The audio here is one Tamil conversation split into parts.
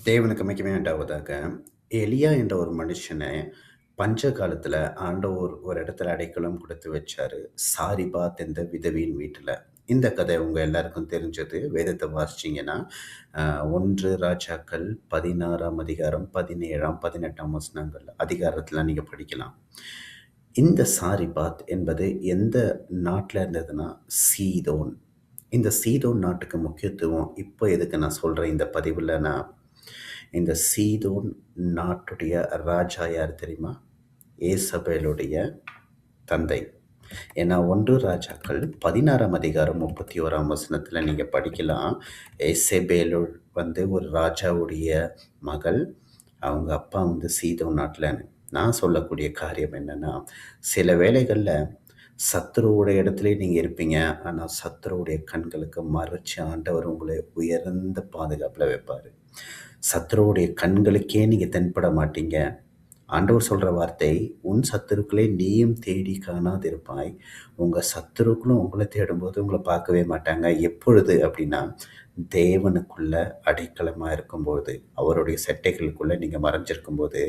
தேவனுக்கு மகிமை உண்டாவதாக. எலியா என்ற ஒரு மனுஷனை பஞ்ச காலத்துல ஆண்டவர் ஒரு இடத்துல அடைக்கலம் கொடுத்து வச்சாரு. சாரிபாத் என்ற விதவியின் வீட்டுல. இந்த கதை உங்க எல்லாருக்கும் தெரிஞ்சது. வேதத்தை வாசிச்சீங்கன்னா, 1 ராஜாக்கள் 16ஆம் அதிகாரம், 17ஆம், 18ஆம் வசனங்கள் அதிகாரத்துல நீங்க படிக்கலாம். இந்த சாரிபாத் என்பது எந்த நாட்டுல இருந்ததுன்னா, சீதோன். இந்த சீதோன் நாட்டுக்கு முக்கியத்துவம் இப்போ எதுக்கு நான் சொல்றேன் இந்த பதிவுலனா, இந்த சீதோன் நாட்டுடைய ராஜா யார் தெரியுமா? ஏசபேலுடைய தந்தை. ஏன்னா 1 ராஜாக்கள் 16ஆம் அதிகாரம் 31ஆம் வசனத்துல நீங்க படிக்கலாம். ஏசபேலு ஒரு ராஜாவுடைய மகள். அவங்க அப்பா சீதோன் நாட்டுலன்னு. நான் சொல்லக்கூடிய காரியம் என்னன்னா, சில வேளைகள்ல சத்துருவுடைய இடத்திலே நீங்க இருப்பீங்க. ஆனா சத்துருவுடைய கண்களுக்கு மறைச்சு ஆண்டவர் உங்களை உயர்ந்த பாதுகாப்புல வைப்பாரு. சத்துருவுடைய கண்களுக்கே நீங்க தென்பட மாட்டீங்க. ஆண்டவர் சொல்ற வார்த்தை, உன் சத்துருக்களை நீயும் தேடி காணாதிருப்பாய். உங்க சத்துருக்களும் உங்களை தேடும்போது உங்களை பார்க்கவே மாட்டாங்க. எப்பொழுது அப்படின்னா, தேவனுக்குள்ள அடைக்கலமா இருக்கும்போது, அவருடைய செட்டைகளுக்குள்ள நீங்க மறைஞ்சிருக்கும்போது,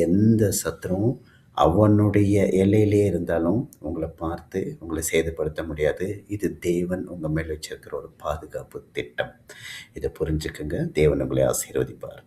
எந்த சத்துருவும் அவனுடைய எல்லையிலே இருந்தாலும் உங்களை பார்த்து உங்களை சேதப்படுத்த முடியாது. இது தேவன் உங்க மேல் வச்சிருக்கிற ஒரு பாதுகாப்பு திட்டம். இதை புரிஞ்சுக்குங்க. தேவன் உங்களை ஆசீர்வதிப்பார்.